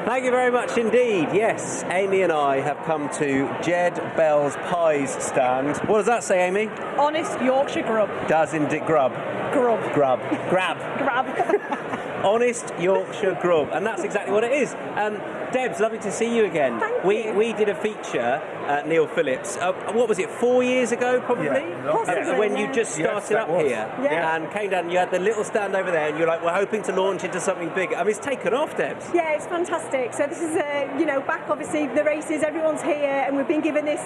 Thank you very much indeed. Yes, Amy and I have come to Jed Bell's Pies stand. What does that say, Amy? Honest Yorkshire grub. Does indeed grub. Grub. Grab. Grab. Honest Yorkshire grub, and that's exactly what it is. Debs, lovely to see you again. Thank you. We did a feature at Neil Phillips. What was it? 4 years ago, probably. Possibly, when you just started up here and came down. You had the little stand over there, and you're like, we're hoping to launch into something bigger. I mean, it's taken off, Debs. Yeah, it's fantastic. So this is, back obviously the races. Everyone's here, and we've been given this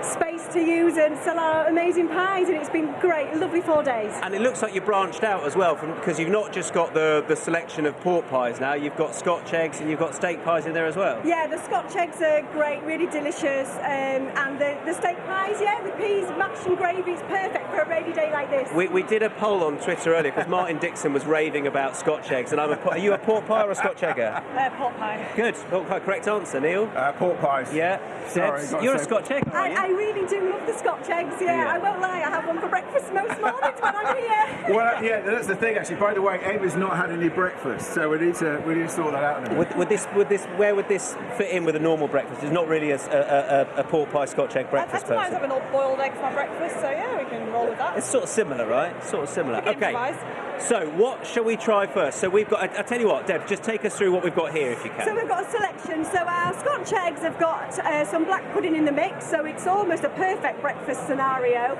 space to use and sell our amazing pies, and it's been great. Lovely 4 days. And it looks like you branched out as well, because you've not just got the selection of pork pies now. You've got Scotch eggs and you've got steak pies in there as well. Yeah, the Scotch eggs are great, really delicious, and the steak pies, with peas, mash and gravy, it's perfect for a rainy day like this. We did a poll on Twitter earlier because Martin Dixon was raving about Scotch eggs, and are you a pork pie or a Scotch egger? Pork pie. Good, pork pie. Correct answer, Neil. Pork pies. Yeah. Sorry, Debs, you're a Scotch egg, aren't you? I really do love the Scotch eggs. Yeah, I won't lie. I have one for breakfast most mornings when I'm here. Well, that's the thing. Actually, by the way, Amy's not had any breakfast, so we need to sort that out. Where would this fit in with a normal breakfast? It's not really a pork pie Scotch egg breakfast. I sometimes have an boiled egg for breakfast, so yeah, we can roll with that. It's sort of similar, right? Sort of similar. Okay. Improvise. So what shall we try first? So we've got. I tell you what, Deb, just take us through what we've got here, if you can. So we've got a selection. So our Scotch eggs have got some black pudding in the mix, so it's almost a perfect breakfast scenario.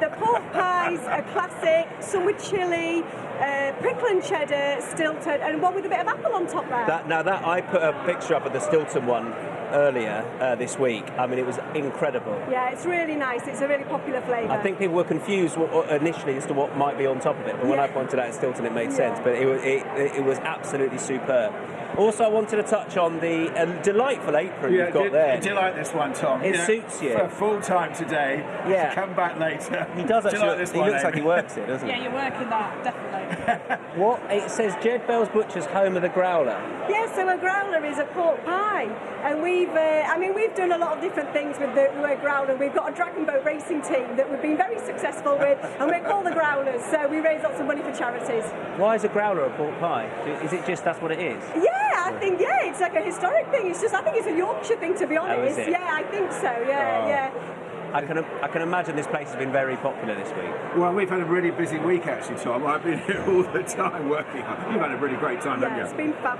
The pork pies are classic, some with chilli, prickle and cheddar, Stilton, and one with a bit of apple on top there. That I put a picture up of the Stilton one earlier this week. I mean, it was incredible. Yeah, it's really nice. It's a really popular flavour. I think people were confused initially as to what might be on top of it, but when I pointed out Stilton, it made sense. But it was absolutely superb. Also, I wanted to touch on the delightful apron you've got there. Do you like this one, Tom? It suits you. For full time today. Yeah. Come back later. He does actually. Like this he one, looks like he works it, doesn't he? Yeah, you're working that, definitely. What? It says Jed Bell's Butcher's home of the growler. Yeah, so a growler is a pork pie, and we've done a lot of different things with the word growler. We've got a dragon boat racing team that we've been very successful with, and we're called the Growlers. So we raise lots of money for charities. Why is a growler a pork pie? Is it just that's what it is? Yeah, I think it's like a historic thing. I think it's a Yorkshire thing, to be honest. Oh, is it? Yeah, I think so. Yeah. I can imagine this place has been very popular this week. Well, we've had a really busy week actually, Tom. I've been here all the time working. You've had a really great time, haven't you? It's been fab.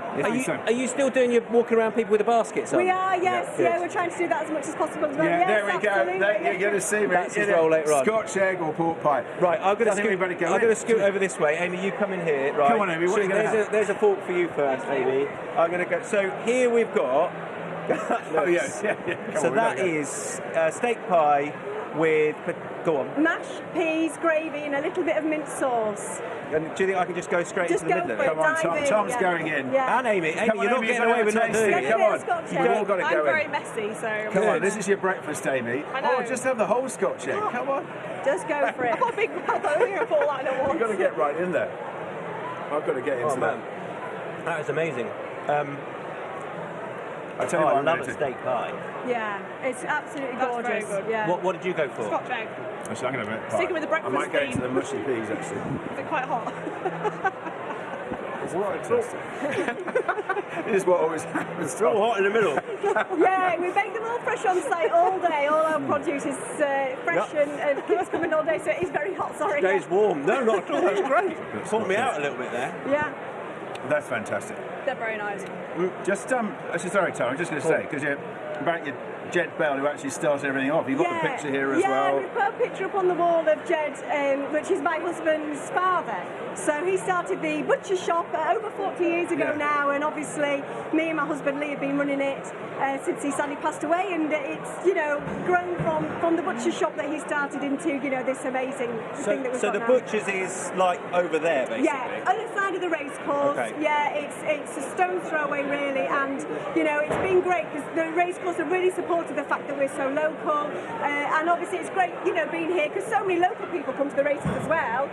Are you still doing your walking around people with the baskets on? We are, yes. Yeah, we're trying to do that as much as possible as well. Yeah, there we go. You're going to see me. That's his role later on. Scotch egg or pork pie. Right, I'm going to scoot over this way. Amy, you come in here. Right. Come on, Amy. What are you going to have? There's a fork for you first, Amy. I'm going to go. So here we've got. Oh yeah. So that is steak pie with. Go on. Mash, peas, gravy, and a little bit of mint sauce. And do you think I can just go straight into the middle of it? Come on, Tom. Tom's going in. Yeah. And Amy, you're not getting away with not doing it. Come on. You've all got to go in. I'm very messy, so... Come on, this is your breakfast, Amy. I know. Oh, just have the whole Scotch egg. Come on. Just go for it. I've got a big mouth. I'm going to put all that in at once. You've got to get right in there. I've got to get into that. That is amazing. I tell you what, I love a steak pie. Yeah, it's absolutely gorgeous. Very good. Yeah. What did you go for? Scotch egg. Actually, I'm going to have a pie. Sticking with the breakfast I might go into theme. the mushy peas, actually. Is it quite hot? It's fantastic. It is what always happens. It's all hot in the middle. Yeah, we make them all fresh on site all day. All our produce is fresh and kids come in all day, so it is very hot, sorry. Stays warm. No, not at all. That's great. Pulled me out a little bit there. Yeah. That's fantastic. They're very nice. Actually, sorry, Tom, I'm just going to say, because you're about your Jed Bell, who actually started everything off. You've got the picture here as well. Yeah, we put a picture up on the wall of Jed, which is my husband's father. So he started the butcher shop over 40 years ago now, and obviously me and my husband Lee have been running it since he sadly passed away, and it's grown from the butcher shop that he started into this amazing thing that we've got So the now. butcher's is like over there, basically. Yeah, other side of the race course. Okay. Yeah, it's a stone's throw away really, and it's been great because the race course have really supported the fact that we're so local, and obviously it's great being here because so many local people come to the races as well.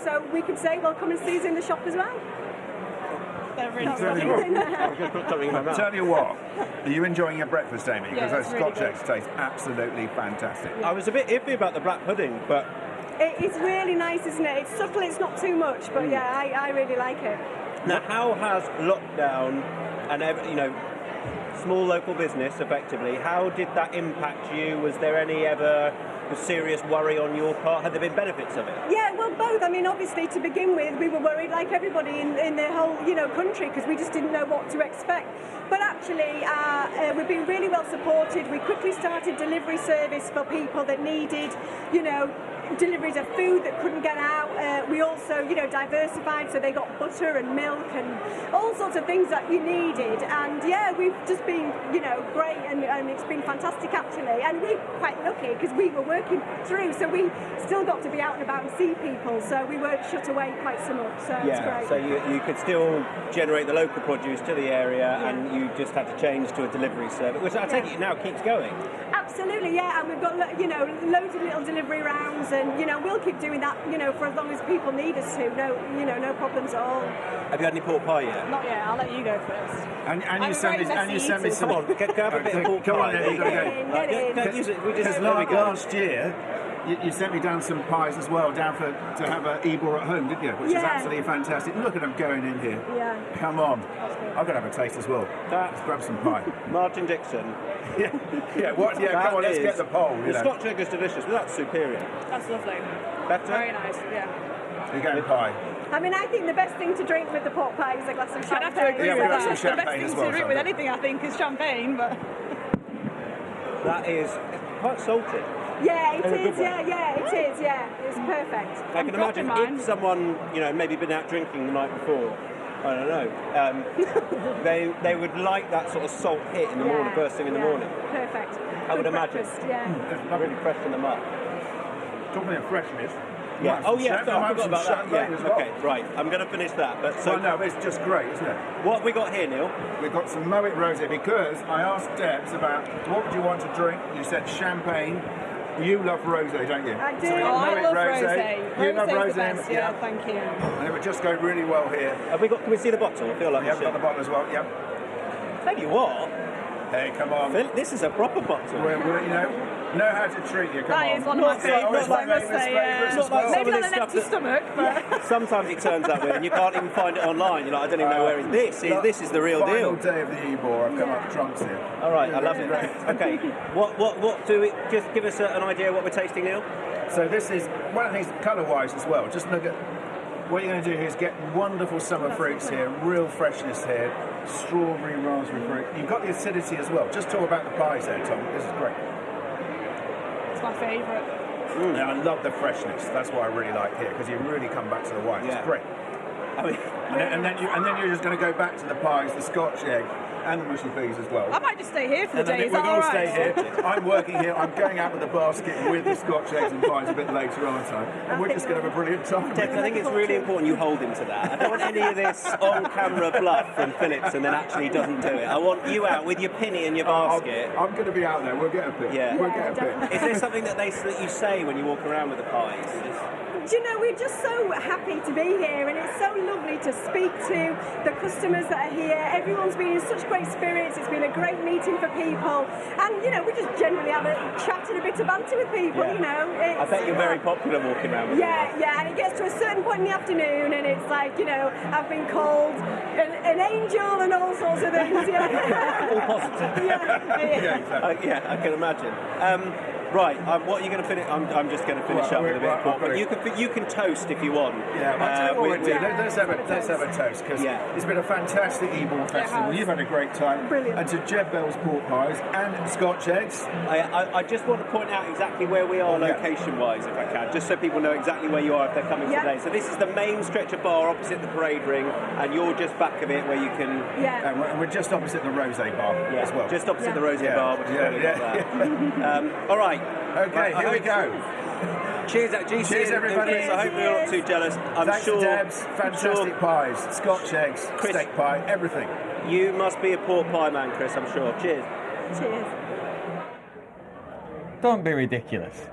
So we could say, well, come and see us in the shop as well. They're really I'm going to put something in my mouth. Tell you what, are you enjoying your breakfast, Amy? Because Yeah, those it's really Scotch eggs taste absolutely fantastic. I was a bit iffy about the black pudding, but It's really nice, isn't it? It's subtle, it's not too much, but yeah, I really like it. now how has lockdown and small local business, effectively. How did that impact you? Was there any ever serious worry on your part? Had there been benefits of it? Yeah, well, both. I mean, obviously, to begin with, we were worried, like everybody in the whole, country, because we just didn't know what to expect. But actually, we've been really well supported. We quickly started delivery service for people that needed, deliveries of food that couldn't get out. We also, diversified, so they got butter and milk and all sorts of things that you needed. And yeah, we've just been, great, and it's been fantastic actually. And we're quite lucky because we were working through, so we still got to be out and about and see people. So we weren't shut away quite so much. So it's great. So you could still generate the local produce to the area, and you just had to change to a delivery service, which I take it now keeps going. Absolutely, yeah, and we've got loads of little delivery rounds, and we'll keep doing that, for as long as people need us to. No problems at all. Have you had any pork pie yet? Not yet. I'll let you go first. And you send me some. Come on, grab a bit of pork pie. Come on, Get in. Use it. We just Because last year, you sent me down some pies as well, to have a Ebor at home, didn't you? Which is absolutely fantastic. Look at them going in here. Yeah. Come on. I'm going to have a taste as well. Let's grab some pie. Martin Dixon. Come on, let's get the poll. The Scotch egg is delicious, but that's superior. That's lovely. Better? Very nice, yeah. You're going pie. I mean, I think the best thing to drink with the pork pie is a glass of champagne. I'd have to agree with we've got that. some The champagne best as thing well, to drink with anything, I think, is champagne, but... That is quite salty. Yeah, it In a is. good way. Yeah, it is. Yeah, it's perfect. I can imagine if someone, maybe been out drinking the night before, I don't know, they would like that sort of salt hit in the morning, first thing in the morning. Perfect. I would Good imagine. breakfast, yeah. Really freshen them up. Talking of freshness. Yeah. Oh yeah. So I might forgot have about some that. champagne Yeah. as well. Okay. Right. I'm going to finish that. But so No, it's just great, isn't it? what have we got here, Neil? We've got some Moet Rosé, because I asked Debs about what would you want to drink. You said champagne. You love rosé, don't you? I do. So we got I Moet love rosé. You love Rosé's the rosé? best, yeah, thank you. And it would just go really well here. Have we got? Can we see the bottle? I feel like we Yep, got the should. bottle as well. Yep. Tell you what, Hey, come on. Phil, this is a proper bottle. We're know how to treat you. Come That on. is one of my favourites, I must say, yeah. Not like some Maybe of on this an stuff empty that- stomach, but... Sometimes it turns that way, and you can't even find it online. You're like, I don't even know where it is. This is the real Final deal. day of the Ebor. I've come up trumps here. All right, I love it. Okay, what do we? Just give us an idea of what we're tasting, Neil. So this is one of the things colour-wise as well. Just look at what you're going to do here is get wonderful summer fruits here, real freshness here, strawberry, raspberry fruit. You've got the acidity as well. Just talk about the pies there, Tom. This is great. It's my favourite. Yeah, I love the freshness. That's what I really like here, because you really come back to the white. Yeah. It's great. I mean, And then you're just going to go back to the pies, the Scotch egg, and the mushy peas as well. I might just stay here for the And then day, is we're that all going to right? stay here. I'm working here. I'm going out with the basket with the Scotch eggs and pies a bit later, aren't I? And we're just going to have a brilliant time. Debs, I think it's really important you hold him to that. I don't want any of this on-camera bluff from Phillips and then actually doesn't do it. I want you out with your penny in your basket. I'm going to be out there. We'll get a pick. Yeah. We'll get a pick. Is there something that you say when you walk around with the pies? Do you know, we're just so happy to be here, and it's so lovely to speak to the customers that are here. Everyone's been in such great spirits. It's been a great meeting for people, and we just generally have a chat and a bit of banter with people. I bet you're very popular walking around with Yeah, and it gets to a certain point in the afternoon, and it's like, I've been called an angel and all sorts of things. all positive. Yeah. I can imagine. Right, what are you going to finish? I'm just going to finish up with a bit of pork. But you can toast if you want. Yeah, let's have a toast, because it's been a fantastic Ebor festival. You've had a great time. Brilliant. And to Jed Bell's pork pies and Scotch eggs. I just want to point out exactly where we are location-wise, if I can, just so people know exactly where you are if they're coming today. So this is the main stretch of bar opposite the parade ring, and you're just back of it where you can... Yeah. And we're just opposite the Rosé bar as well. Just opposite the Rosé bar, which is where we got that. All right. Okay, here we go. Cheers, GC. Cheers, everybody. Chris, I hope you're not too jealous. Thanks to Debs, fantastic pies, Scotch eggs, steak pie, everything. You must be a pork pie man, Chris, I'm sure. Cheers. Cheers. Don't be ridiculous.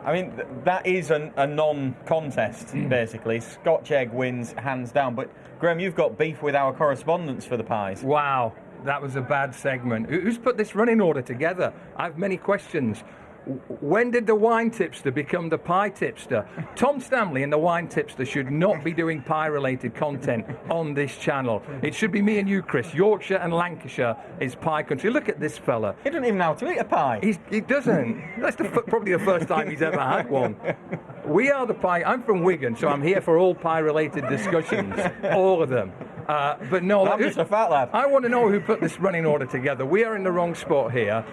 I mean, that is a non-contest, basically. Scotch egg wins hands down. But, Graham, you've got beef with our correspondents for the pies. Wow, that was a bad segment. Who's put this running order together? I have many questions. When did the wine tipster become the pie tipster? Tom Stanley and the wine tipster should not be doing pie-related content on this channel. It should be me and you, Chris. Yorkshire and Lancashire is pie country. Look at this fella. He doesn't even know how to eat a pie. He doesn't. That's probably the first time he's ever had one. We are the pie. I'm from Wigan, so I'm here for all pie-related discussions, all of them. But no, I'm just a fat lad. I want to know who put this running order together. We are in the wrong spot here.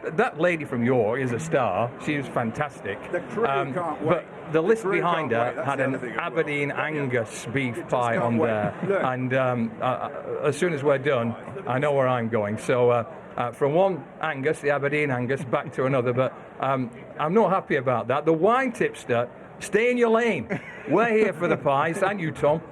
That lady from York is a star. She was fantastic. The crew can't wait. But the list crew behind can't her wait. That's had the an other thing as well. Aberdeen Angus beef pie can't on wait. there. Look. And as soon as we're done, I know where I'm going. So from one Angus, the Aberdeen Angus, back to another. But I'm not happy about that. The wine tipster, stay in your lane. We're here for the pies. And you, Tom.